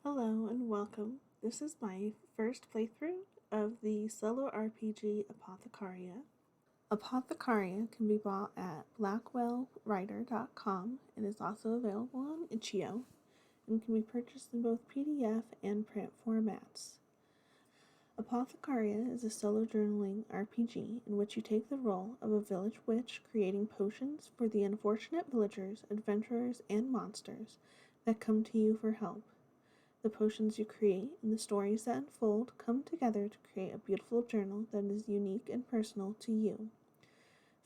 Hello and welcome. This is my first playthrough of the solo RPG Apothecaria. Apothecaria can be bought at blackwellwriter.com and is also available on itch.io and can be purchased in both PDF and print formats. Apothecaria is a solo journaling RPG in which you take the role of a village witch creating potions for the unfortunate villagers, adventurers, and monsters that come to you for help. The potions you create and the stories that unfold come together to create a beautiful journal that is unique and personal to you.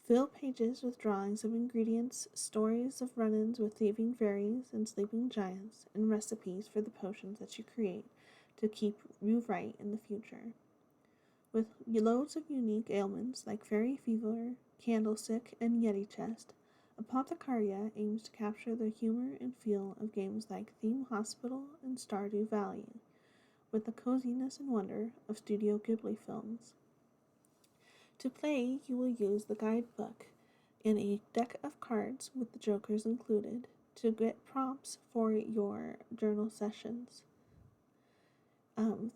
Fill pages with drawings of ingredients, stories of run-ins with thieving fairies and sleeping giants, and recipes for the potions that you create to keep you right in the future. With loads of unique ailments like fairy fever, candlestick, and yeti chest, Apothecaria aims to capture the humor and feel of games like Theme Hospital and Stardew Valley, with the coziness and wonder of Studio Ghibli films. To play, you will use the guidebook and a deck of cards with the jokers included to get prompts for your journal sessions.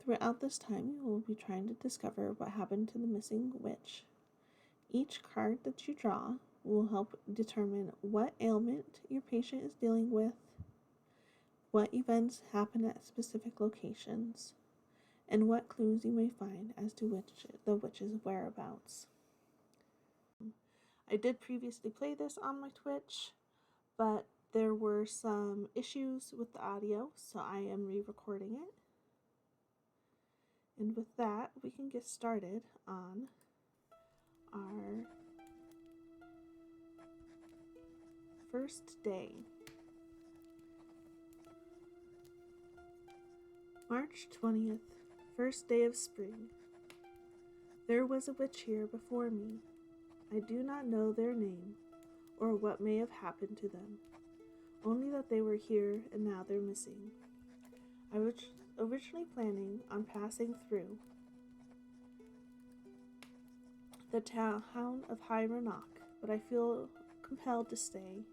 Throughout this time, you will be trying to discover what happened to the missing witch. Each card that you draw will help determine what ailment your patient is dealing with, what events happen at specific locations, and what clues you may find as to the witch's whereabouts. I did previously play this on my Twitch, but there were some issues with the audio, so I am re-recording it. And with that, we can get started on our first day. March 20th, first day of spring. There was a witch here before me. I do not know their name, or what may have happened to them, only that they were here and now they're missing. I was originally planning on passing through the town of High Rannoc, but I feel compelled to stay.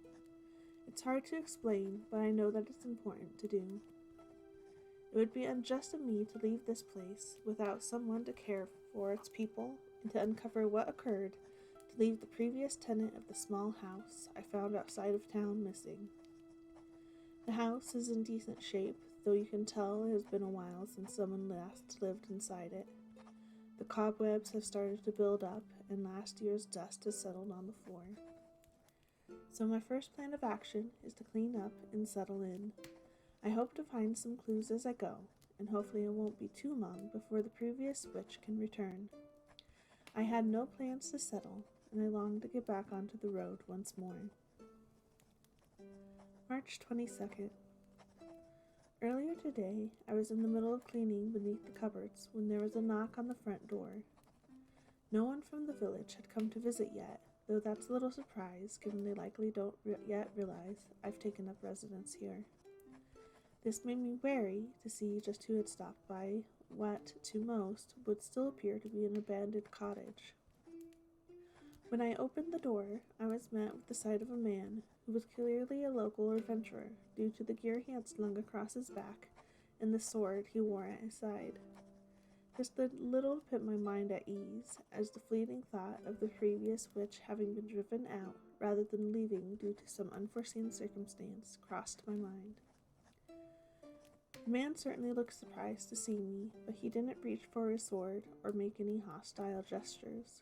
It's hard to explain, but I know that it's important to do. It would be unjust of me to leave this place without someone to care for its people and to uncover what occurred, to leave the previous tenant of the small house I found outside of town missing. The house is in decent shape, though you can tell it has been a while since someone last lived inside it. The cobwebs have started to build up, and last year's dust has settled on the floor. So my first plan of action is to clean up and settle in. I hope to find some clues as I go, and hopefully it won't be too long before the previous witch can return. I had no plans to settle, and I longed to get back onto the road once more. March 22nd. Earlier today, I was in the middle of cleaning beneath the cupboards when there was a knock on the front door. No one from the village had come to visit yet, though that's a little surprise given they likely don't yet realize I've taken up residence here. This made me wary to see just who had stopped by what, to most, would still appear to be an abandoned cottage. When I opened the door, I was met with the sight of a man who was clearly a local adventurer due to the gear he had slung across his back and the sword he wore at his side. This did little to put my mind at ease, as the fleeting thought of the previous witch having been driven out rather than leaving due to some unforeseen circumstance crossed my mind. The man certainly looked surprised to see me, but he didn't reach for his sword or make any hostile gestures.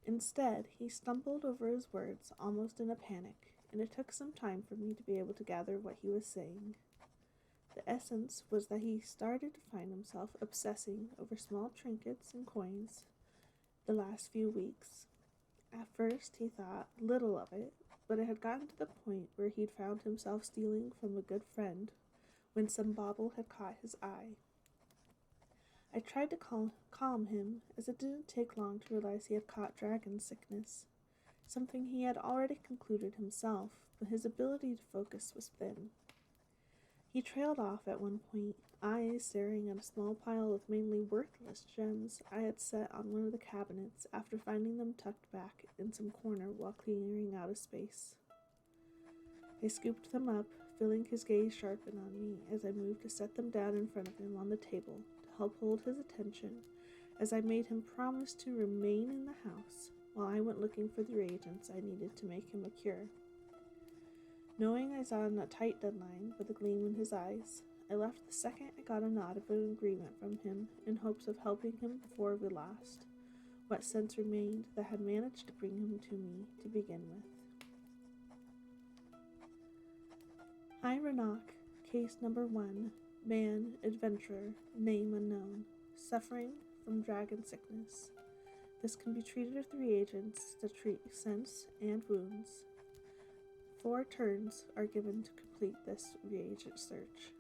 Instead, he stumbled over his words almost in a panic, and it took some time for me to be able to gather what he was saying. The essence was that he started to find himself obsessing over small trinkets and coins the last few weeks. At first, he thought little of it, but it had gotten to the point where he'd found himself stealing from a good friend when some bauble had caught his eye. I tried to calm him, as it didn't take long to realize he had caught dragon sickness, something he had already concluded himself, but his ability to focus was thin. He trailed off at one point, eyes staring at a small pile of mainly worthless gems I had set on one of the cabinets after finding them tucked back in some corner while clearing out a space. I scooped them up, feeling his gaze sharpen on me as I moved to set them down in front of him on the table to help hold his attention as I made him promise to remain in the house while I went looking for the reagents I needed to make him a cure. Knowing I was on a tight deadline with a gleam in his eyes, I left the second I got a nod of an agreement from him in hopes of helping him before we lost what sense remained that had managed to bring him to me to begin with. High Rannoc, case number 1, man, adventurer, name unknown, suffering from dragon sickness. This can be treated with reagents that treat scents and wounds. 4 turns are given to complete this reagent search.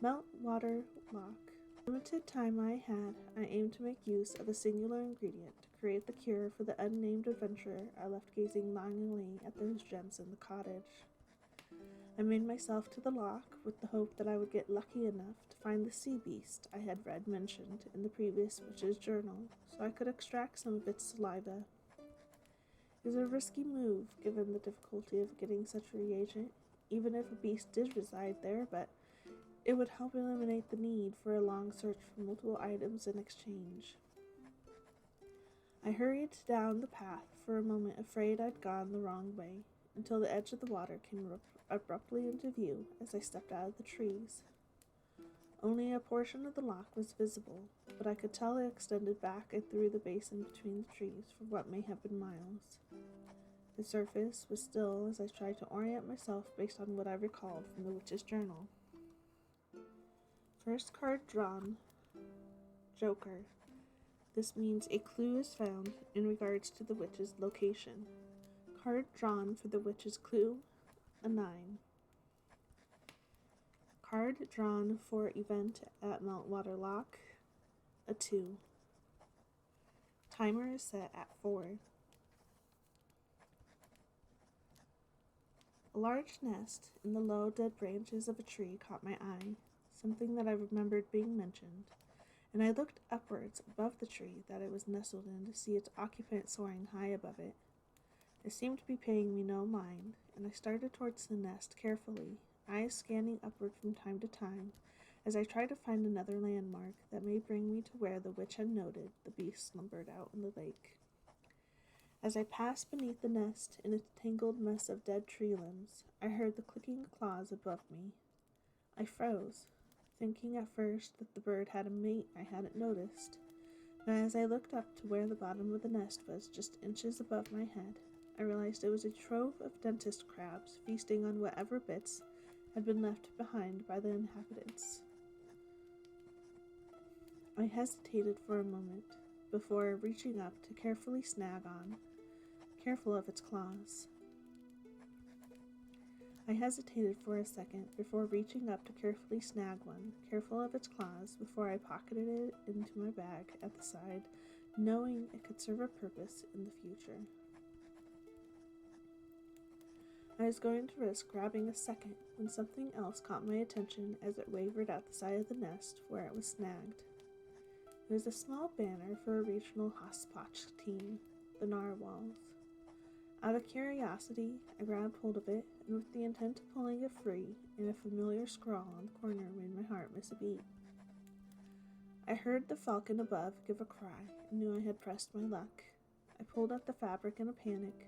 Melt Waterlock. Limited time I had, I aimed to make use of a singular ingredient to create the cure for the unnamed adventurer I left gazing longingly at those gems in the cottage. I made myself to the lock with the hope that I would get lucky enough to find the sea beast I had read mentioned in the previous witch's journal, so I could extract some of its saliva. It was a risky move, given the difficulty of getting such a reagent, even if a beast did reside there, but it would help eliminate the need for a long search for multiple items in exchange. I hurried down the path for a moment, afraid I'd gone the wrong way, until the edge of the water came abruptly into view as I stepped out of the trees. Only a portion of the lock was visible, but I could tell it extended back and through the basin between the trees for what may have been miles. The surface was still as I tried to orient myself based on what I recalled from the witch's journal. First card drawn, Joker. This means a clue is found in regards to the witch's location. Card drawn for the witch's clue, a 9. Card drawn for event at Mount Waterlock, a 2. Timer is set at 4. A large nest in the low dead branches of a tree caught my eye, something that I remembered being mentioned, and I looked upwards above the tree that it was nestled in to see its occupant soaring high above it. It seemed to be paying me no mind, and I started towards the nest carefully, eyes scanning upward from time to time, as I tried to find another landmark that may bring me to where the witch had noted the beast slumbered out in the lake. As I passed beneath the nest in a tangled mess of dead tree limbs, I heard the clicking of claws above me. I froze, thinking at first that the bird had a mate I hadn't noticed, but as I looked up to where the bottom of the nest was just inches above my head, I realized it was a trove of dentist crabs feasting on whatever bits had been left behind by the inhabitants. I hesitated for a moment before reaching up to carefully snag on, careful of its claws. I hesitated for a second before reaching up to carefully snag one, careful of its claws, before I pocketed it into my bag at the side, knowing it could serve a purpose in the future. I was going to risk grabbing a second when something else caught my attention as it wavered at the side of the nest where it was snagged. It was a small banner for a regional hopscotch team, the Narwhals. Out of curiosity, I grabbed hold of it, and with the intent of pulling it free, and a familiar scrawl on the corner made my heart miss a beat. I heard the falcon above give a cry, and knew I had pressed my luck. I pulled at the fabric in a panic,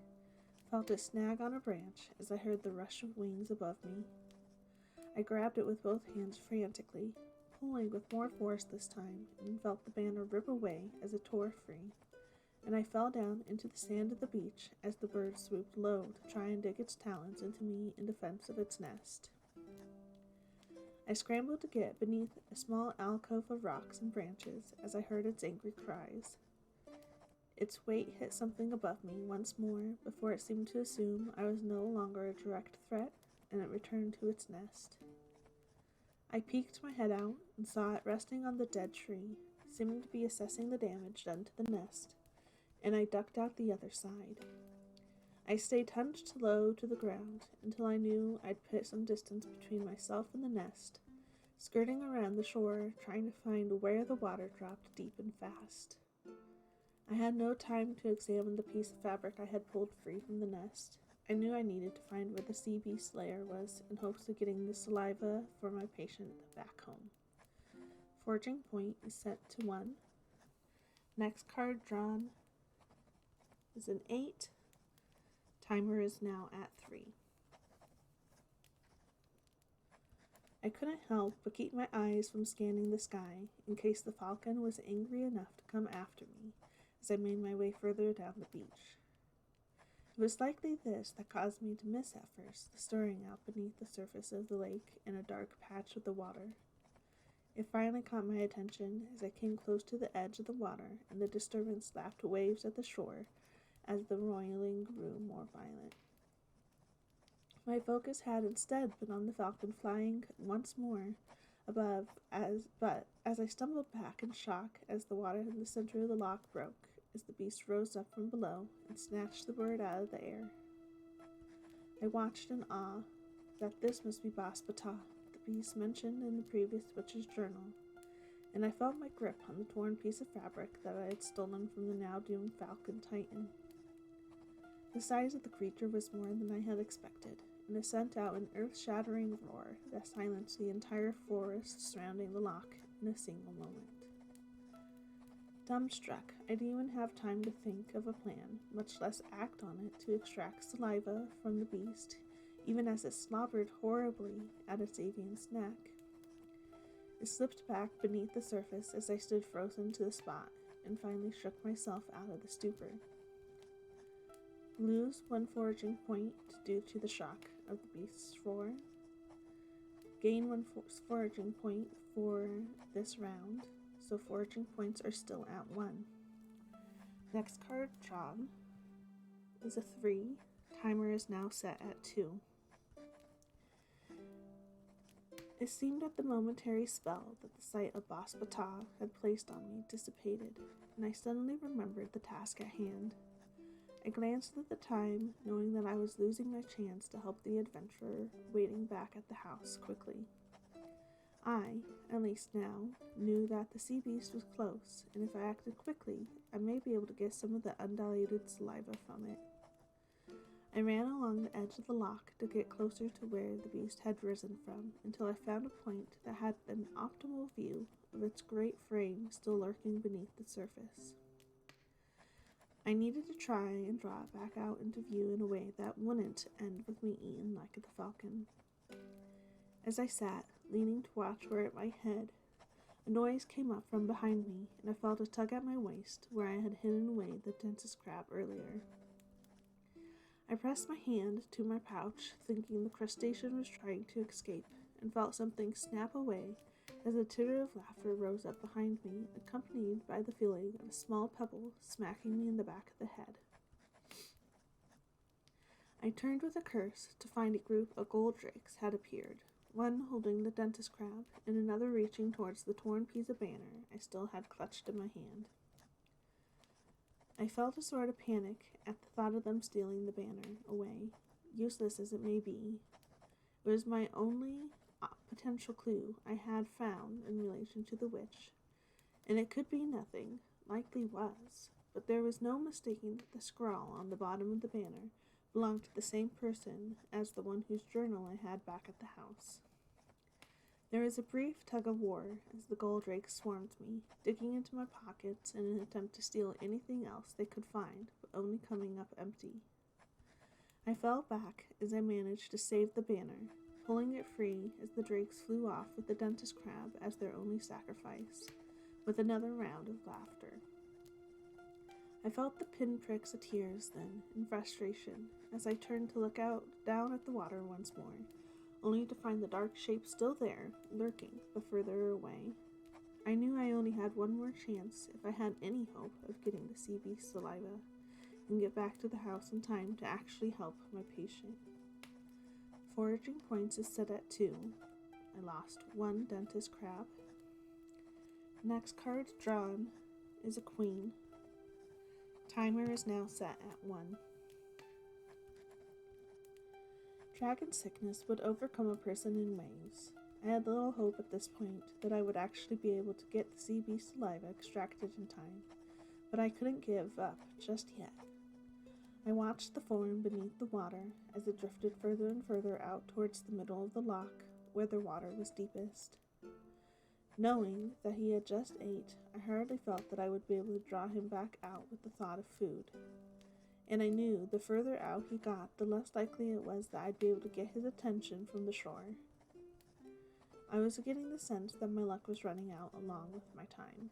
felt it snag on a branch as I heard the rush of wings above me. I grabbed it with both hands frantically, pulling with more force this time, and felt the banner rip away as it tore free, and I fell down into the sand of the beach as the bird swooped low to try and dig its talons into me in defense of its nest. I scrambled to get beneath a small alcove of rocks and branches as I heard its angry cries. Its weight hit something above me once more before it seemed to assume I was no longer a direct threat, and it returned to its nest. I peeked my head out and saw it resting on the dead tree, seeming to be assessing the damage done to the nest, and I ducked out the other side. I stayed hunched low to the ground until I knew I'd put some distance between myself and the nest, skirting around the shore, trying to find where the water dropped deep and fast. I had no time to examine the piece of fabric I had pulled free from the nest. I knew I needed to find where the sea beast lair was in hopes of getting the saliva for my patient back home. Foraging point is set to 1. Next card drawn is an 8. Timer is now at 3. I couldn't help but keep my eyes from scanning the sky in case the falcon was angry enough to come after me as I made my way further down the beach. It was likely this that caused me to miss at first the stirring out beneath the surface of the lake in a dark patch of the water. It finally caught my attention as I came close to the edge of the water and the disturbance lapped waves at the shore as the roiling grew more violent. My focus had instead been on the falcon flying once more above, but as I stumbled back in shock as the water in the center of the lock broke, as the beast rose up from below and snatched the bird out of the air. I watched in awe that this must be Baspata, the beast mentioned in the previous witch's journal, and I felt my grip on the torn piece of fabric that I had stolen from the now doomed falcon titan. The size of the creature was more than I had expected, and it sent out an earth-shattering roar that silenced the entire forest surrounding the lock in a single moment. Dumbstruck, I didn't even have time to think of a plan, much less act on it to extract saliva from the beast, even as it slobbered horribly at its avian's neck. It slipped back beneath the surface as I stood frozen to the spot, and finally shook myself out of the stupor. Lose 1 foraging point due to the shock of the beast's roar. Gain 1 foraging point for this round, so foraging points are still at 1. Next card drawn is a 3. Timer is now set at 2. It seemed that the momentary spell that the sight of Baspata had placed on me dissipated, and I suddenly remembered the task at hand. I glanced at the time, knowing that I was losing my chance to help the adventurer waiting back at the house quickly. I, at least now, knew that the sea beast was close, and if I acted quickly, I may be able to get some of the undiluted saliva from it. I ran along the edge of the lock to get closer to where the beast had risen from, until I found a point that had an optimal view of its great frame still lurking beneath the surface. I needed to try and draw it back out into view in a way that wouldn't end with me eaten like the falcon. As I sat, leaning to watch where it might head, a noise came up from behind me, and I felt a tug at my waist where I had hidden away the dentist crab earlier. I pressed my hand to my pouch, thinking the crustacean was trying to escape, and felt something snap away as a titter of laughter rose up behind me, accompanied by the feeling of a small pebble smacking me in the back of the head. I turned with a curse to find a group of gold drakes had appeared, one holding the dentist crab, and another reaching towards the torn piece of banner I still had clutched in my hand. I felt a sort of panic at the thought of them stealing the banner away, useless as it may be. It was my only potential clue I had found in relation to the witch, and it could be nothing, likely was, but there was no mistaking that the scrawl on the bottom of the banner belonged to the same person as the one whose journal I had back at the house. There was a brief tug of war as the gold drakes swarmed me, digging into my pockets in an attempt to steal anything else they could find, but only coming up empty. I fell back as I managed to save the banner, pulling it free as the drakes flew off with the dentist crab as their only sacrifice, with another round of laughter. I felt the pinpricks of tears then, in frustration, as I turned to look down at the water once more, only to find the dark shape still there, lurking, but further away. I knew I only had one more chance if I had any hope of getting the sea beast's saliva, and get back to the house in time to actually help my patient. Foraging points is set at 2. I lost 1 dentist crab. Next card drawn is a queen. Timer is now set at 1. Dragon sickness would overcome a person in waves. I had little hope at this point that I would actually be able to get the sea beast saliva extracted in time, but I couldn't give up just yet. I watched the form beneath the water as it drifted further and further out towards the middle of the loch, where the water was deepest. Knowing that he had just ate, I hardly felt that I would be able to draw him back out with the thought of food. And I knew the further out he got, the less likely it was that I'd be able to get his attention from the shore. I was getting the sense that my luck was running out along with my time.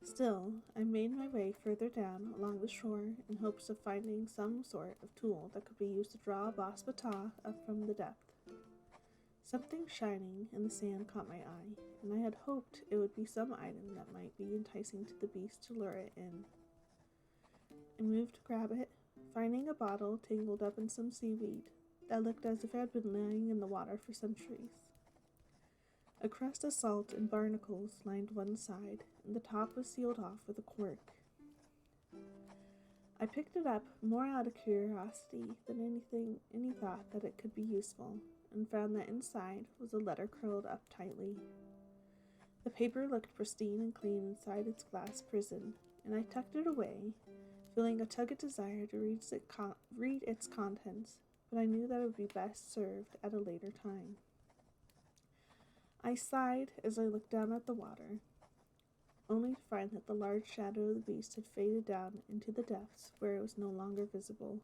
Still, I made my way further down along the shore in hopes of finding some sort of tool that could be used to draw a boss batah up from the depth. Something shining in the sand caught my eye, and I had hoped it would be some item that might be enticing to the beast to lure it in. I moved to grab it, finding a bottle tangled up in some seaweed that looked as if it had been lying in the water for centuries. A crust of salt and barnacles lined one side, and the top was sealed off with a cork. I picked it up more out of curiosity than any thought that it could be useful, and found that inside was a letter curled up tightly. The paper looked pristine and clean inside its glass prison, and I tucked it away, feeling a tug of desire to read its contents, but I knew that it would be best served at a later time. I sighed as I looked down at the water, only to find that the large shadow of the beast had faded down into the depths where it was no longer visible.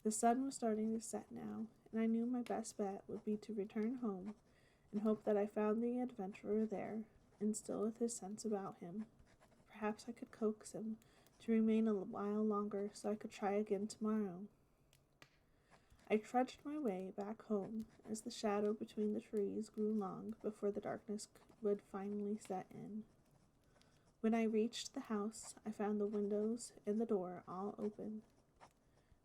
The sun was starting to set now, and I knew my best bet would be to return home and hope that I found the adventurer there, and still with his sense about him. Perhaps I could coax him to remain a while longer so I could try again tomorrow. I trudged my way back home as the shadow between the trees grew long before the darkness would finally set in. When I reached the house, I found the windows and the door all open.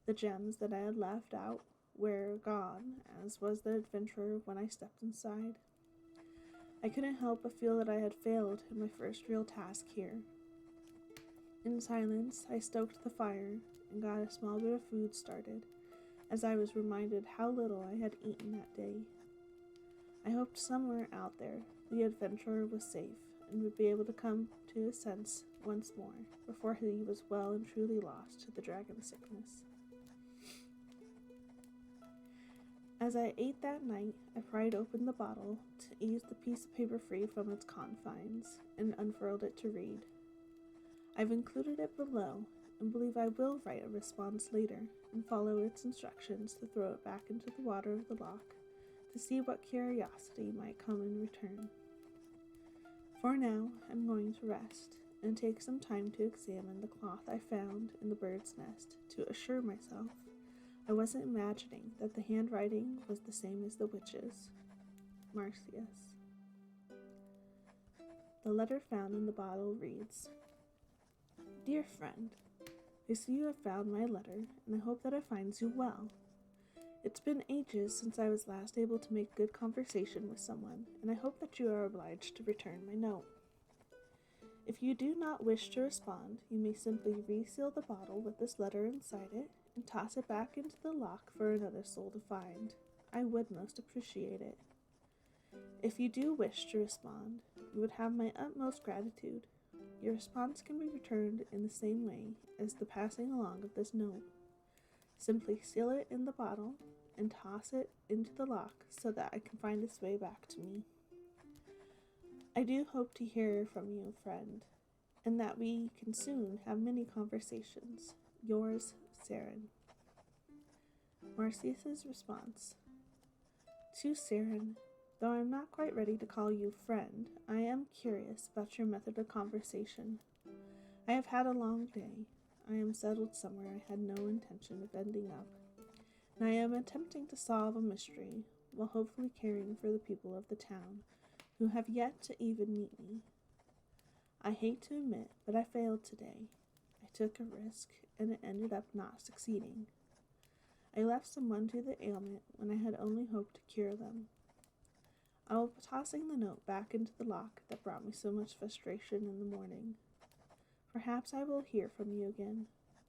The gems that I had left out were gone, as was the adventurer when I stepped inside. I couldn't help but feel that I had failed in my first real task here. In silence, I stoked the fire and got a small bit of food started, as I was reminded how little I had eaten that day. I hoped somewhere out there the adventurer was safe and would be able to come to his sense once more before he was well and truly lost to the dragon sickness. As I ate that night, I pried open the bottle to ease the piece of paper free from its confines and unfurled it to read. I've included it below and believe I will write a response later and follow its instructions to throw it back into the water of the loch to see what curiosity might come in return. For now, I'm going to rest and take some time to examine the cloth I found in the bird's nest to assure myself I wasn't imagining that the handwriting was the same as the witch's. Marcius. The letter found in the bottle reads, Dear friend, I see you have found my letter, and I hope that it finds you well. It's been ages since I was last able to make good conversation with someone, and I hope that you are obliged to return my note. If you do not wish to respond, you may simply reseal the bottle with this letter inside it, and toss it back into the loch for another soul to find. I would most appreciate it. If you do wish to respond, you would have my utmost gratitude. Your response can be returned in the same way as the passing along of this note. Simply seal it in the bottle and toss it into the loch so that it can find its way back to me. I do hope to hear from you, friend, and that we can soon have many conversations. Yours, Saren. Marcius's response. To Saren, though I am not quite ready to call you friend, I am curious about your method of conversation. I have had a long day. I am settled somewhere I had no intention of ending up, and I am attempting to solve a mystery while hopefully caring for the people of the town who have yet to even meet me. I hate to admit, but I failed today. I took a risk, and it ended up not succeeding. I left someone to the ailment when I had only hoped to cure them. I will be tossing the note back into the loch that brought me so much frustration in the morning. Perhaps I will hear from you again.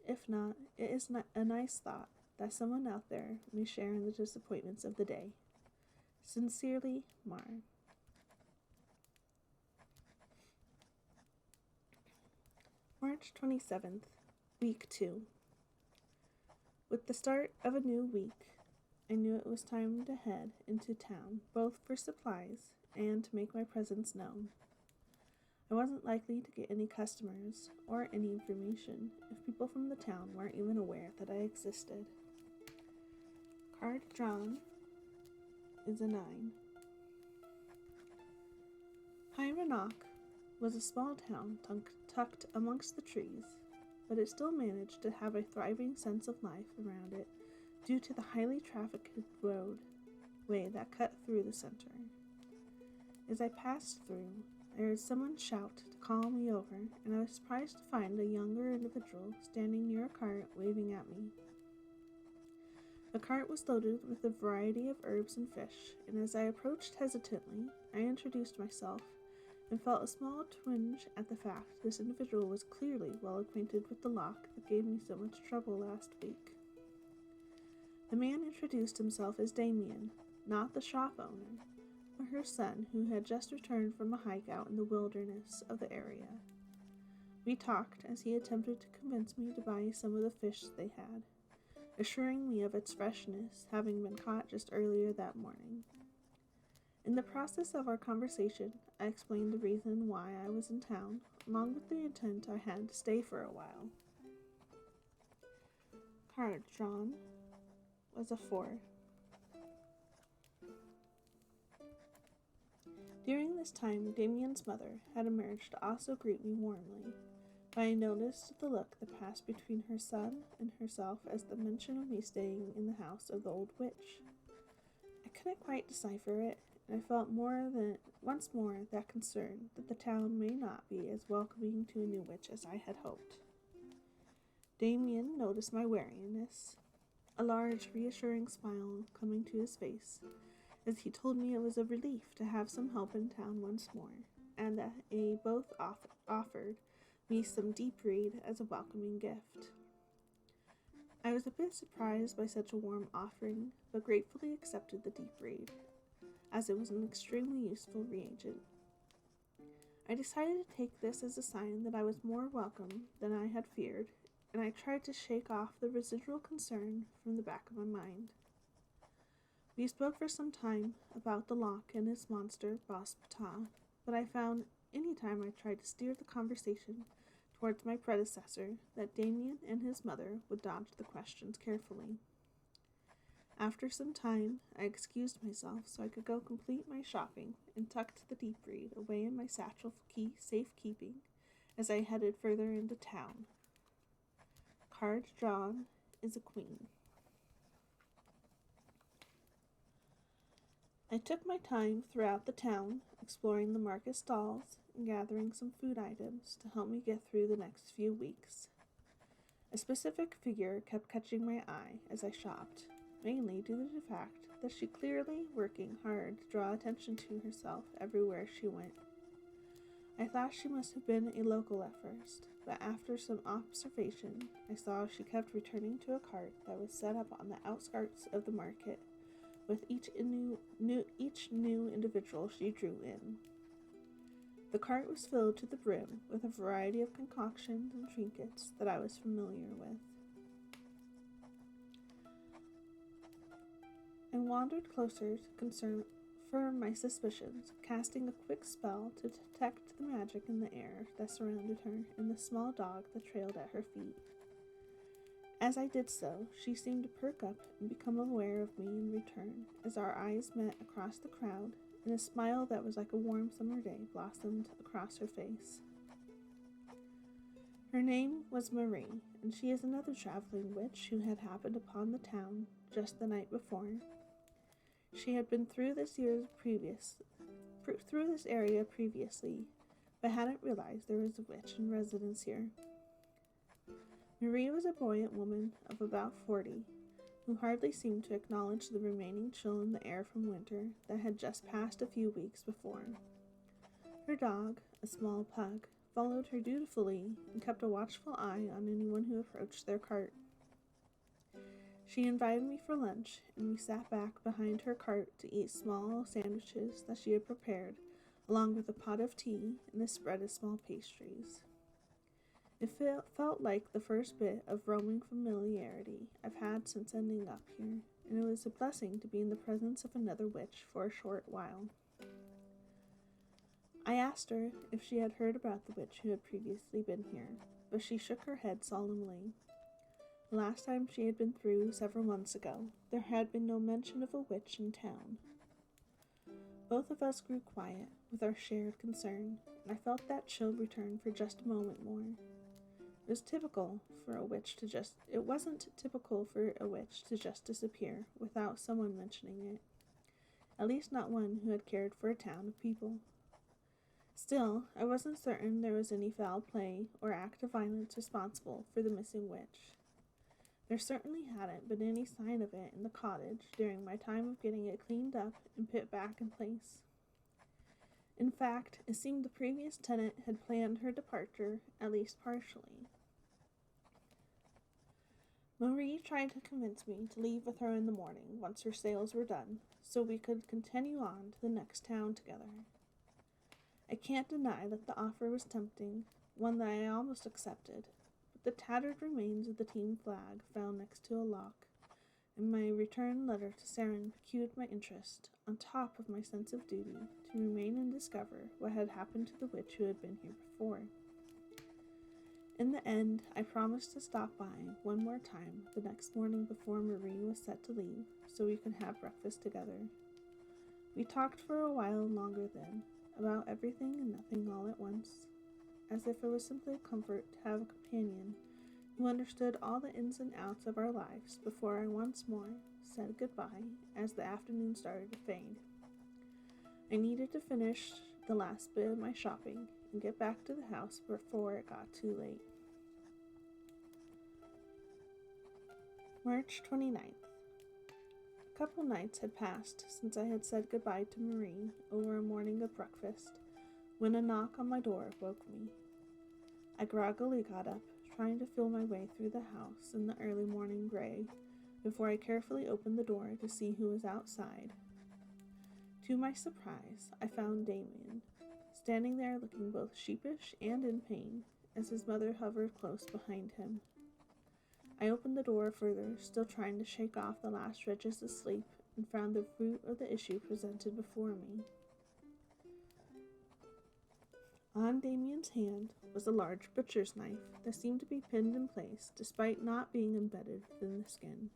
If not, it is a nice thought that someone out there may share in the disappointments of the day. Sincerely, Mar. March 27th, Week 2. With the start of a new week, I knew it was time to head into town, both for supplies and to make my presence known. I wasn't likely to get any customers or any information if people from the town weren't even aware that I existed. Card drawn is a 9. High Rannoc was a small town tucked amongst the trees, but it still managed to have a thriving sense of life around it due to the highly trafficked roadway that cut through the center. As I passed through, I heard someone shout to call me over, and I was surprised to find a younger individual standing near a cart waving at me. The cart was loaded with a variety of herbs and fish, and as I approached hesitantly, I introduced myself and felt a small twinge at the fact this individual was clearly well acquainted with the lock that gave me so much trouble last week. The man introduced himself as Damien, not the shop owner, but her son who had just returned from a hike out in the wilderness of the area. We talked as he attempted to convince me to buy some of the fish they had, assuring me of its freshness, having been caught just earlier that morning. In the process of our conversation, I explained the reason why I was in town, along with the intent I had to stay for a while. Card drawn was a 4. During this time, Damien's mother had emerged to also greet me warmly, but I noticed the look that passed between her son and herself as the mention of me staying in the house of the old witch. I couldn't quite decipher it, and I felt once more that concern that the town may not be as welcoming to a new witch as I had hoped. Damien noticed my wariness, a large, reassuring smile coming to his face, as he told me it was a relief to have some help in town once more, and that they both offered me some deep read as a welcoming gift. I was a bit surprised by such a warm offering, but gratefully accepted the deep read, as it was an extremely useful reagent. I decided to take this as a sign that I was more welcome than I had feared, and I tried to shake off the residual concern from the back of my mind. We spoke for some time about the lock and its monster, Boss Ptah, but I found any time I tried to steer the conversation towards my predecessor that Damien and his mother would dodge the questions carefully. After some time, I excused myself so I could go complete my shopping and tucked the deep read away in my satchel for safekeeping as I headed further into town. Card drawn is a queen. I took my time throughout the town, exploring the market stalls and gathering some food items to help me get through the next few weeks. A specific figure kept catching my eye as I shopped, mainly due to the fact that she clearly working hard to draw attention to herself everywhere she went. I thought she must have been a local at first, but after some observation, I saw she kept returning to a cart that was set up on the outskirts of the market, with each new individual she drew in. The cart was filled to the brim with a variety of concoctions and trinkets that I was familiar with. I wandered closer to confirm my suspicions, casting a quick spell to detect the magic in the air that surrounded her and the small dog that trailed at her feet. As I did so, she seemed to perk up and become aware of me in return, as our eyes met across the crowd, and a smile that was like a warm summer day blossomed across her face. Her name was Marie, and she is another traveling witch who had happened upon the town just the night before. She had been through this area previously, but hadn't realized there was a witch in residence here. Marie was a buoyant woman of about 40, who hardly seemed to acknowledge the remaining chill in the air from winter that had just passed a few weeks before. Her dog, a small pug, followed her dutifully and kept a watchful eye on anyone who approached their cart. She invited me for lunch, and we sat back behind her cart to eat small sandwiches that she had prepared, along with a pot of tea and a spread of small pastries. It felt like the first bit of roaming familiarity I've had since ending up here, and it was a blessing to be in the presence of another witch for a short while. I asked her if she had heard about the witch who had previously been here, but she shook her head solemnly. The last time she had been through, several months ago, there had been no mention of a witch in town. Both of us grew quiet with our shared concern, and I felt that chill return for just a moment more. It wasn't typical for a witch to just disappear without someone mentioning it, at least not one who had cared for a town of people. Still, I wasn't certain there was any foul play or act of violence responsible for the missing witch. There certainly hadn't been any sign of it in the cottage during my time of getting it cleaned up and put back in place. In fact, it seemed the previous tenant had planned her departure, at least partially. Marie tried to convince me to leave with her in the morning once her sales were done, so we could continue on to the next town together. I can't deny that the offer was tempting, one that I almost accepted, but the tattered remains of the team flag found next to a lock, and my return letter to Saren piqued my interest, on top of my sense of duty to remain and discover what had happened to the witch who had been here before. In the end, I promised to stop by one more time the next morning before Marie was set to leave, so we could have breakfast together. We talked for a while longer then, about everything and nothing all at once, as if it was simply a comfort to have a companion who understood all the ins and outs of our lives before I once more said goodbye as the afternoon started to fade. I needed to finish the last bit of my shopping and get back to the house before it got too late. March 29th. A couple nights had passed since I had said goodbye to Marie over a morning of breakfast, when a knock on my door woke me. I groggily got up, trying to feel my way through the house in the early morning gray, before I carefully opened the door to see who was outside. To my surprise, I found Damien, standing there looking both sheepish and in pain, as his mother hovered close behind him. I opened the door further, still trying to shake off the last edges of sleep, and found the root of the issue presented before me. On Damien's hand was a large butcher's knife that seemed to be pinned in place despite not being embedded within the skin.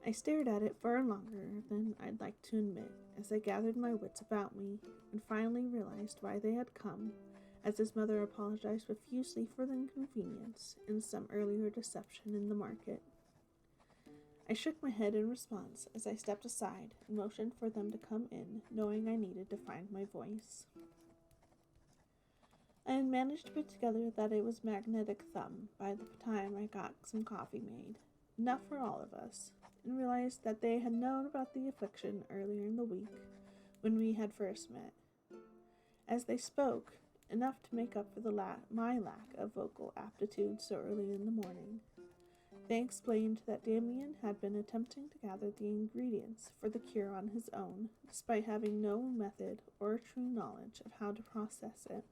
I stared at it far longer than I'd like to admit as I gathered my wits about me and finally realized why they had come, as his mother apologized profusely for the inconvenience in some earlier deception in the market. I shook my head in response as I stepped aside and motioned for them to come in, knowing I needed to find my voice. I had managed to put together that it was magnetic thumb by the time I got some coffee made, enough for all of us, and realized that they had known about the affliction earlier in the week when we had first met. As they spoke, enough to make up for my lack of vocal aptitude so early in the morning, they explained that Damien had been attempting to gather the ingredients for the cure on his own, despite having no method or true knowledge of how to process it.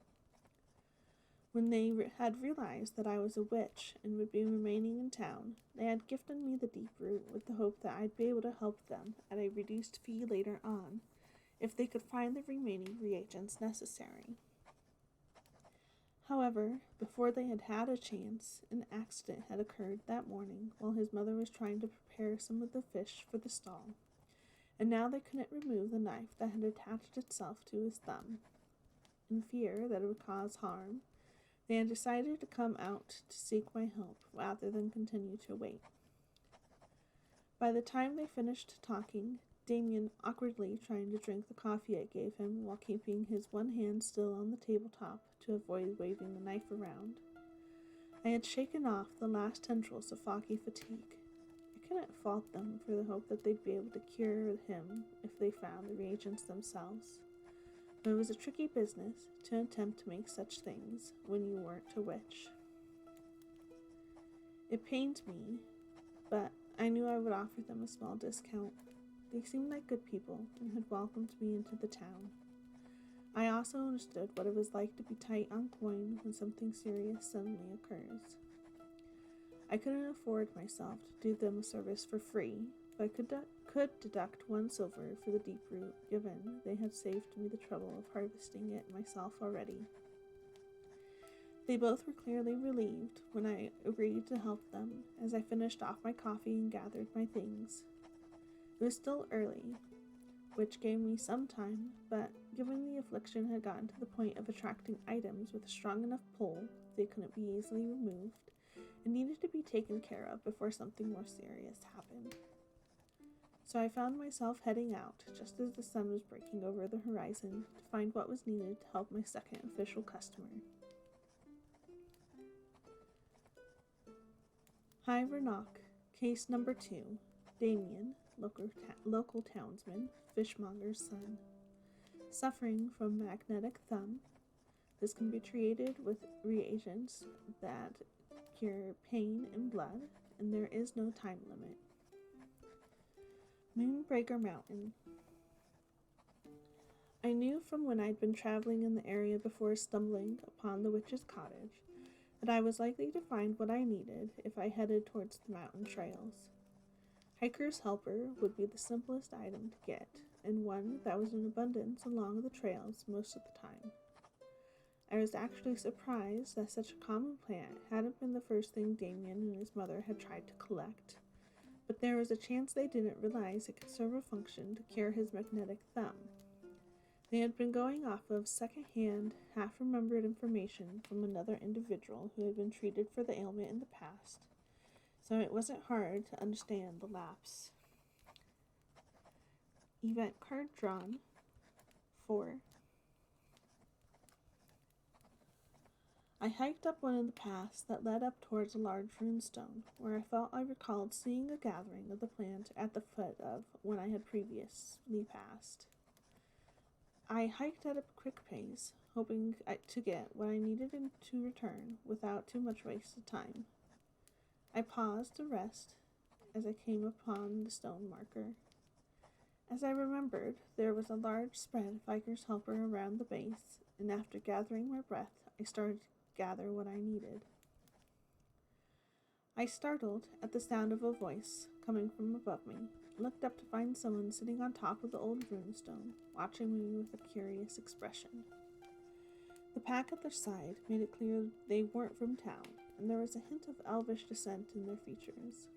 When they had realized that I was a witch and would be remaining in town, they had gifted me the deep root with the hope that I'd be able to help them at a reduced fee later on, if they could find the remaining reagents necessary. However, before they had had a chance, an accident had occurred that morning while his mother was trying to prepare some of the fish for the stall, and now they couldn't remove the knife that had attached itself to his thumb. In fear that it would cause harm, they had decided to come out to seek my help rather than continue to wait. By the time they finished talking, Damien awkwardly trying to drink the coffee I gave him while keeping his one hand still on the tabletop to avoid waving the knife around. I had shaken off the last tendrils of foggy fatigue. I couldn't fault them for the hope that they'd be able to cure him if they found the reagents themselves. But it was a tricky business to attempt to make such things when you weren't a witch. It pained me, but I knew I would offer them a small discount. They seemed like good people and had welcomed me into the town. I also understood what it was like to be tight on coin when something serious suddenly occurs. I couldn't afford myself to do them a service for free, but I could deduct 1 silver for the deep root, given they had saved me the trouble of harvesting it myself already. They both were clearly relieved when I agreed to help them as I finished off my coffee and gathered my things. It was still early, which gave me some time, but given the affliction had gotten to the point of attracting items with a strong enough pull they couldn't be easily removed, it needed to be taken care of before something more serious happened. So I found myself heading out just as the sun was breaking over the horizon to find what was needed to help my second official customer. High Rannoc, case number 2, Damien, local townsman, fishmonger's son. Suffering from magnetic thumb. This can be treated with reagents that cure pain and blood, and there is no time limit. Moonbreaker Mountain. I knew from when I'd been traveling in the area before stumbling upon the witch's cottage that I was likely to find what I needed if I headed towards the mountain trails. Hiker's Helper would be the simplest item to get, and one that was in abundance along the trails most of the time. I was actually surprised that such a common plant hadn't been the first thing Damien and his mother had tried to collect, but there was a chance they didn't realize it could serve a function to cure his magnetic thumb. They had been going off of second-hand, half-remembered information from another individual who had been treated for the ailment in the past, so it wasn't hard to understand the lapse. Event card drawn. 4. I hiked up one of the paths that led up towards a large runestone, where I felt I recalled seeing a gathering of the plant at the foot of when I had previously passed. I hiked at a quick pace, hoping to get what I needed to return without too much wasted time. I paused to rest as I came upon the stone marker. As I remembered, there was a large spread of Hiker's Helper around the base, and after gathering my breath, I started to gather what I needed. I startled at the sound of a voice coming from above me, looked up to find someone sitting on top of the old runestone, watching me with a curious expression. The pack at their side made it clear they weren't from town, and there was a hint of elvish descent in their features.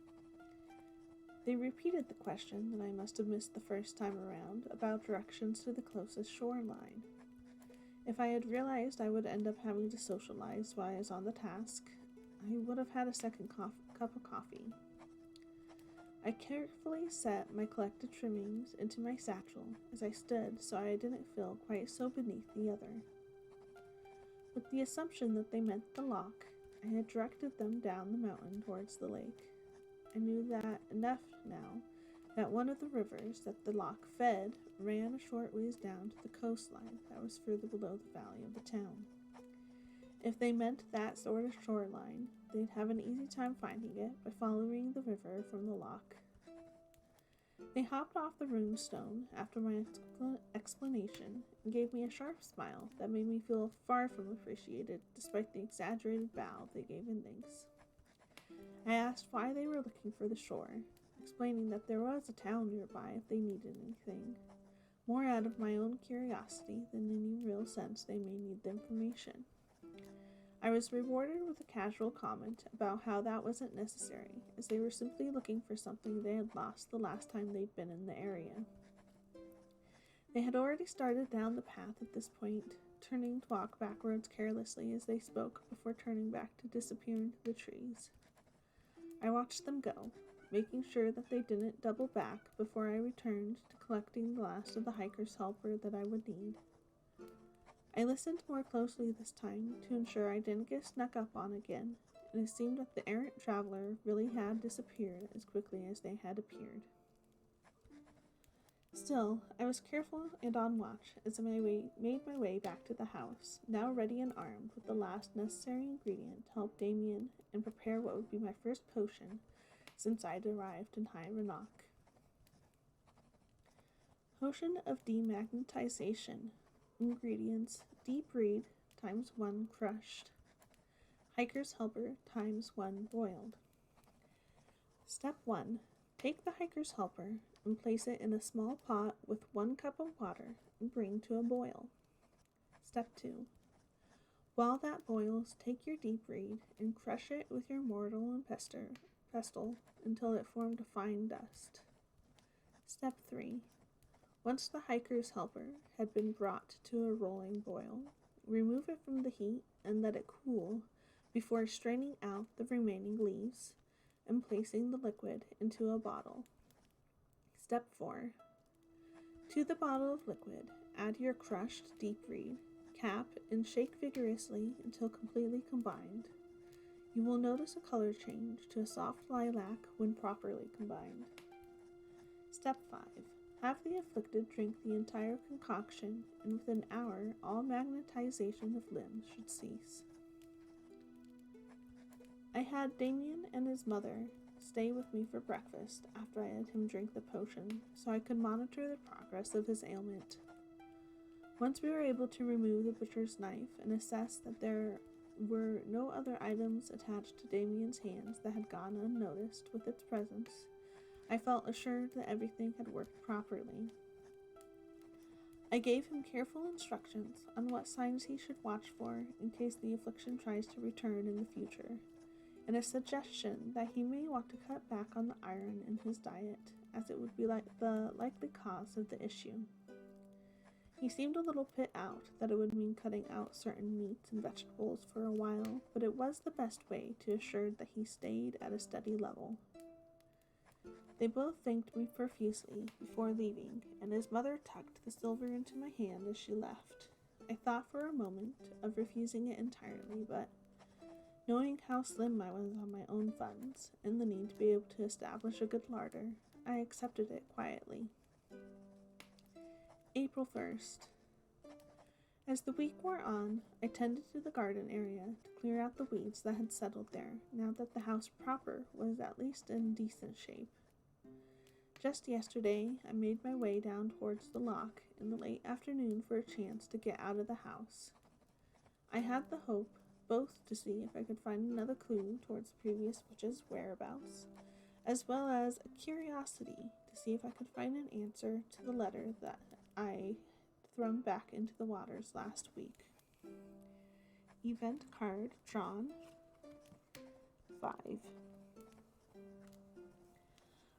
They repeated the question that I must have missed the first time around about directions to the closest shoreline. If I had realized I would end up having to socialize while I was on the task, I would have had a second cup of coffee. I carefully set my collected trimmings into my satchel as I stood so I didn't feel quite so beneath the other. With the assumption that they meant the lock, I had directed them down the mountain towards the lake. I knew that enough now that one of the rivers that the lock fed ran a short ways down to the coastline that was further below the valley of the town. If they meant that sort of shoreline, they'd have an easy time finding it by following the river from the lock. They hopped off the runestone after my explanation and gave me a sharp smile that made me feel far from appreciated despite the exaggerated bow they gave in thanks. I asked why they were looking for the shore, explaining that there was a town nearby if they needed anything, more out of my own curiosity than any real sense they may need the information. I was rewarded with a casual comment about how that wasn't necessary, as they were simply looking for something they had lost the last time they'd been in the area. They had already started down the path at this point, turning to walk backwards carelessly as they spoke before turning back to disappear into the trees. I watched them go, making sure that they didn't double back before I returned to collecting the last of the Hiker's Helper that I would need. I listened more closely this time to ensure I didn't get snuck up on again, and it seemed that the errant traveler really had disappeared as quickly as they had appeared. Still, I was careful and on watch as I made my way back to the house, now ready and armed with the last necessary ingredient to help Damien and prepare what would be my first potion since I'd arrived in High Rannoc. Potion of Demagnetization. Ingredients: deep reed times 1 crushed. Hiker's helper times 1 boiled. Step 1. Take the hiker's helper and place it in a small pot with 1 cup of water and bring to a boil. Step 2. While that boils, take your deep reed and crush it with your mortar and pestle until it formed a fine dust. Step 3. Once the hiker's helper had been brought to a rolling boil, remove it from the heat and let it cool before straining out the remaining leaves and placing the liquid into a bottle. Step 4. To the bottle of liquid, add your crushed deep reed, cap, and shake vigorously until completely combined. You will notice a color change to a soft lilac when properly combined. Step 5. Have the afflicted drink the entire concoction, and within an hour, all magnetization of limbs should cease. I had Damien and his mother stay with me for breakfast after I had him drink the potion, so I could monitor the progress of his ailment. Once we were able to remove the butcher's knife and assess that there were no other items attached to Damien's hands that had gone unnoticed with its presence, I felt assured that everything had worked properly. I gave him careful instructions on what signs he should watch for in case the affliction tries to return in the future, and a suggestion that he may want to cut back on the iron in his diet, as it would be the likely cause of the issue. He seemed a little put out that it would mean cutting out certain meats and vegetables for a while, but it was the best way to assure that he stayed at a steady level. They both thanked me profusely before leaving, and his mother tucked the silver into my hand as she left. I thought for a moment of refusing it entirely, but knowing how slim I was on my own funds, and the need to be able to establish a good larder, I accepted it quietly. April 1st. As the week wore on, I tended to the garden area to clear out the weeds that had settled there, now that the house proper was at least in decent shape. Just yesterday, I made my way down towards the lock in the late afternoon for a chance to get out of the house. I had the hope both to see if I could find another clue towards the previous witch's whereabouts, as well as a curiosity to see if I could find an answer to the letter that I thrown back into the waters last week. Event card drawn 5.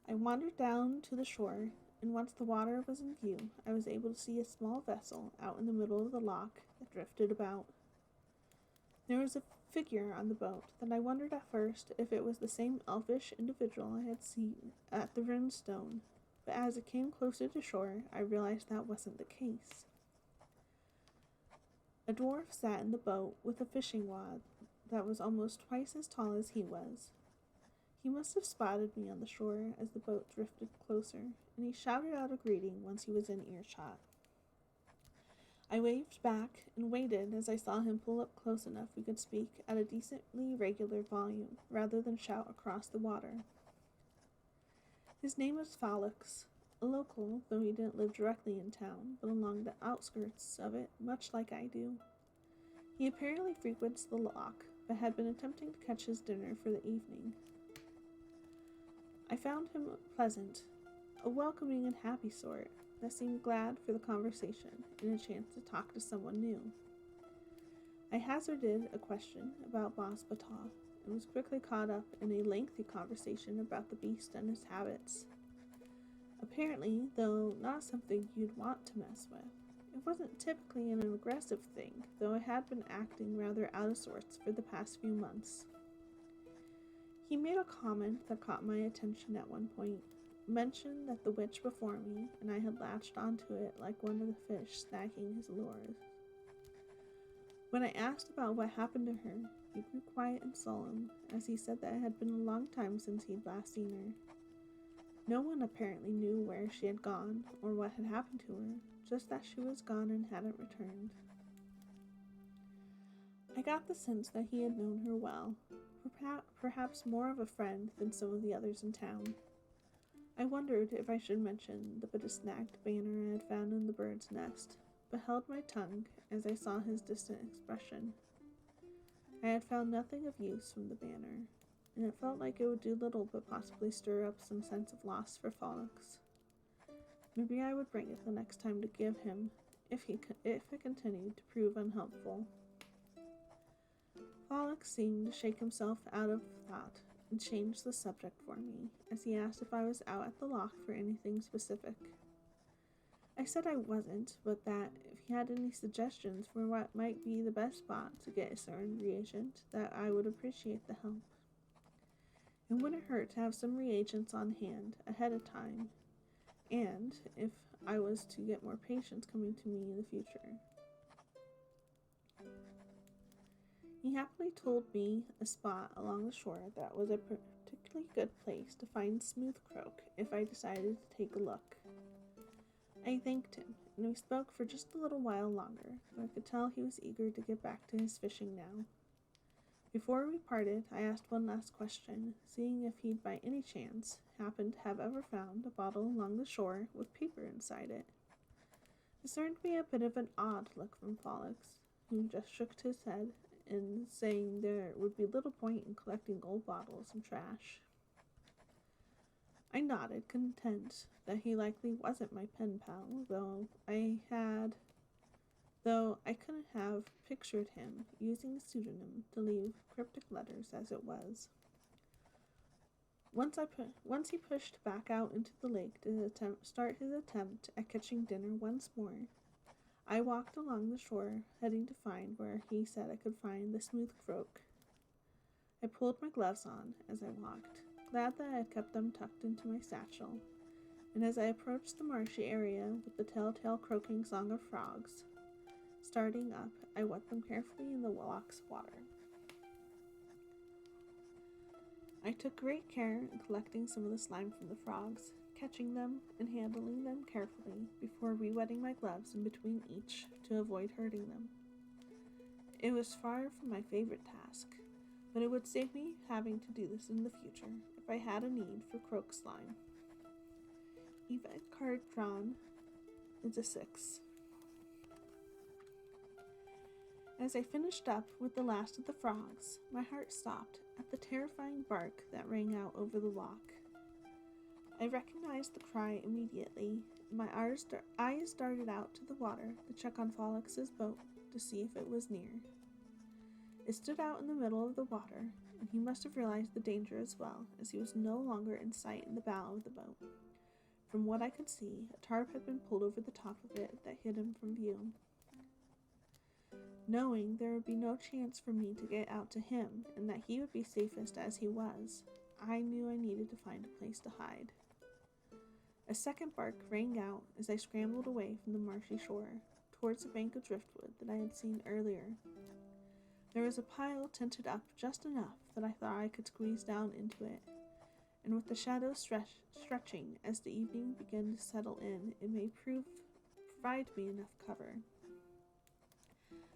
I wandered down to the shore, and once the water was in view, I was able to see a small vessel out in the middle of the loch that drifted about. There was a figure on the boat that I wondered at first if it was the same elfish individual I had seen at the rune stone, but as it came closer to shore, I realized that wasn't the case. A dwarf sat in the boat with a fishing rod that was almost twice as tall as he was. He must have spotted me on the shore as the boat drifted closer, and he shouted out a greeting once he was in earshot. I waved back and waited as I saw him pull up close enough we could speak at a decently regular volume, rather than shout across the water. His name was Felix, a local, though he didn't live directly in town, but along the outskirts of it, much like I do. He apparently frequents the loch, but had been attempting to catch his dinner for the evening. I found him pleasant, a welcoming and happy sort that seemed glad for the conversation and a chance to talk to someone new. I hazarded a question about Boss Batah and was quickly caught up in a lengthy conversation about the beast and his habits. Apparently, though not something you'd want to mess with, it wasn't typically an aggressive thing, though it had been acting rather out of sorts for the past few months. He made a comment that caught my attention at one point, mentioned that the witch before me and I had latched onto it like one of the fish snagging his lures. When I asked about what happened to her, he grew quiet and solemn, as he said that it had been a long time since he'd last seen her. No one apparently knew where she had gone or what had happened to her, just that she was gone and hadn't returned. I got the sense that he had known her well, perhaps more of a friend than some of the others in town. I wondered if I should mention the bit of snagged banner I had found in the bird's nest, but held my tongue as I saw his distant expression. I had found nothing of use from the banner, and it felt like it would do little but possibly stir up some sense of loss for Follix. Maybe I would bring it the next time to give him, if it continued to prove unhelpful. Follix seemed to shake himself out of thought and changed the subject for me, as he asked if I was out at the lock for anything specific. I said I wasn't, but that if he had any suggestions for what might be the best spot to get a certain reagent, that I would appreciate the help. It wouldn't hurt to have some reagents on hand ahead of time, and if I was to get more patients coming to me in the future. He happily told me a spot along the shore that was a particularly good place to find smooth croak if I decided to take a look. I thanked him, and we spoke for just a little while longer, but I could tell he was eager to get back to his fishing now. Before we parted, I asked one last question, seeing if he'd by any chance happened to have ever found a bottle along the shore with paper inside it. This earned me a bit of an odd look from Follix, who just shook his head and saying there would be little point in collecting old bottles and trash. I nodded, content that he likely wasn't my pen pal, though I couldn't have pictured him using a pseudonym to leave cryptic letters as it was. Once he pushed back out into the lake to start his attempt at catching dinner once more, I walked along the shore, heading to find where he said I could find the smooth croak. I pulled my gloves on as I walked, glad that I had kept them tucked into my satchel, and as I approached the marshy area with the telltale croaking song of frogs starting up, I wet them carefully in the loch's water. I took great care in collecting some of the slime from the frogs, catching them and handling them carefully before re-wetting my gloves in between each to avoid hurting them. It was far from my favorite task, but it would save me having to do this in the future if I had a need for croak slime. Event card drawn is a 6. As I finished up with the last of the frogs, my heart stopped at the terrifying bark that rang out over the loch. I recognized the cry immediately, and my eyes darted out to the water to check on Follix's boat to see if it was near. It stood out in the middle of the water, and he must have realized the danger as well, as he was no longer in sight in the bow of the boat. From what I could see, a tarp had been pulled over the top of it that hid him from view. Knowing there would be no chance for me to get out to him, and that he would be safest as he was, I knew I needed to find a place to hide. A second bark rang out as I scrambled away from the marshy shore, towards the bank of driftwood that I had seen earlier. There was a pile tinted up just enough that I thought I could squeeze down into it, and with the shadows stretching as the evening began to settle in, it may provide me enough cover.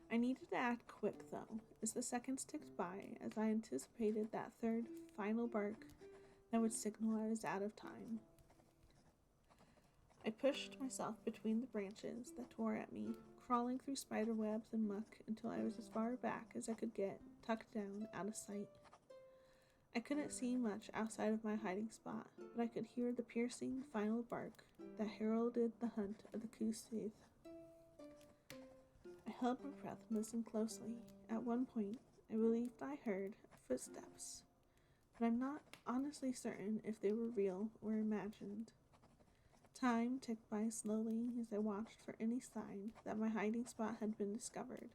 I needed to act quick, though, as the seconds ticked by, as I anticipated that third, final bark that would signal I was out of time. I pushed myself between the branches that tore at me, crawling through spider webs and muck until I was as far back as I could get, tucked down, out of sight. I couldn't see much outside of my hiding spot, but I could hear the piercing, final bark that heralded the hunt of the Kusith. I held my breath and listened closely. At one point, I believed I heard footsteps, but I'm not honestly certain if they were real or imagined. Time ticked by slowly as I watched for any sign that my hiding spot had been discovered.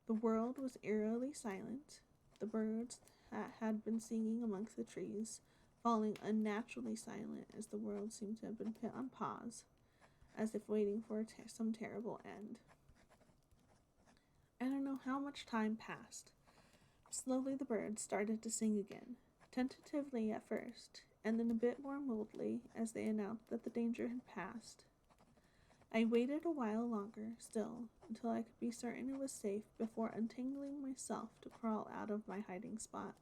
The world was eerily silent, the birds that had been singing amongst the trees falling unnaturally silent as the world seemed to have been put on pause, as if waiting for some terrible end. I don't know how much time passed. Slowly the birds started to sing again, tentatively at first, and then a bit more moodily as they announced that the danger had passed. I waited a while longer still, until I could be certain it was safe before untangling myself to crawl out of my hiding spot.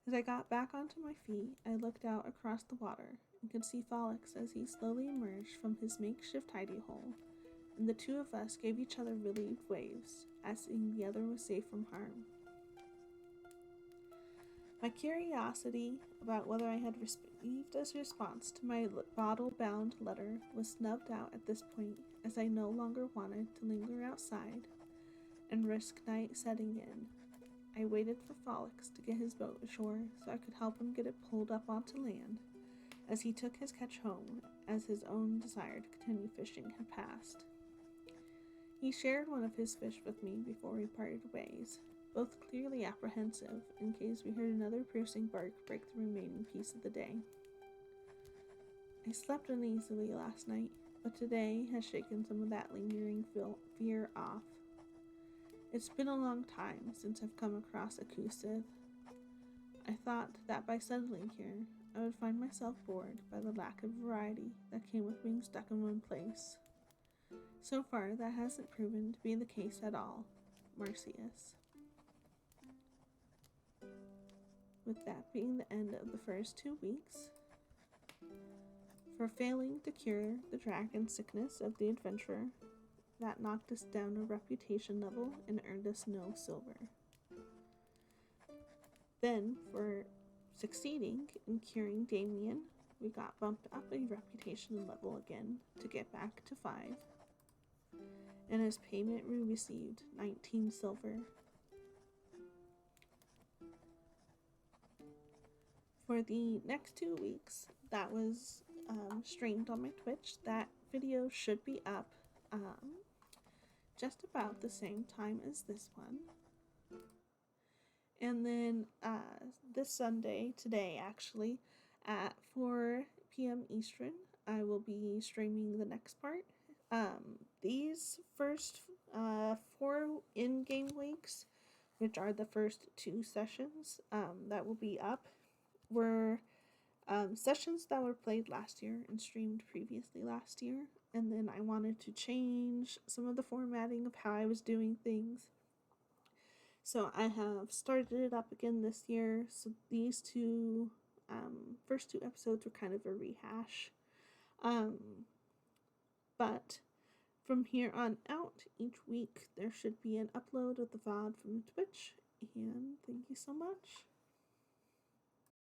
As I got back onto my feet, I looked out across the water and could see Follix as he slowly emerged from his makeshift hidey hole and the two of us gave each other relieved waves, asking the other was safe from harm. My curiosity about whether I had received a response to my bottle-bound letter was snubbed out at this point, as I no longer wanted to linger outside and risk night setting in. I waited for Folix to get his boat ashore so I could help him get it pulled up onto land, as he took his catch home, as his own desire to continue fishing had passed. He shared one of his fish with me before we parted ways, both clearly apprehensive in case we heard another piercing bark break the remaining piece of the day. I slept uneasily last night, but today has shaken some of that lingering fear off. It's been a long time since I've come across a Kusith. I thought that by settling here, I would find myself bored by the lack of variety that came with being stuck in one place. So far, that hasn't proven to be the case at all. Marcius. With that being the end of the first 2 weeks, for failing to cure the dragon sickness of the adventurer, that knocked us down a reputation level and earned us no silver. Then, for succeeding in curing Damien, we got bumped up a reputation level again to get back to 5. And as payment, we received 19 silver. For the next 2 weeks, that was streamed on my Twitch. That video should be up just about the same time as this one. And then this Sunday, today actually, at 4 p.m. Eastern, I will be streaming the next part. These first 4 in-game weeks, which are the first 2 sessions that will be up, were sessions that were played last year and streamed previously last year. And then I wanted to change some of the formatting of how I was doing things. So I have started it up again this year. So these first 2 episodes were kind of a rehash. But from here on out, each week there should be an upload of the VOD from Twitch. And thank you so much.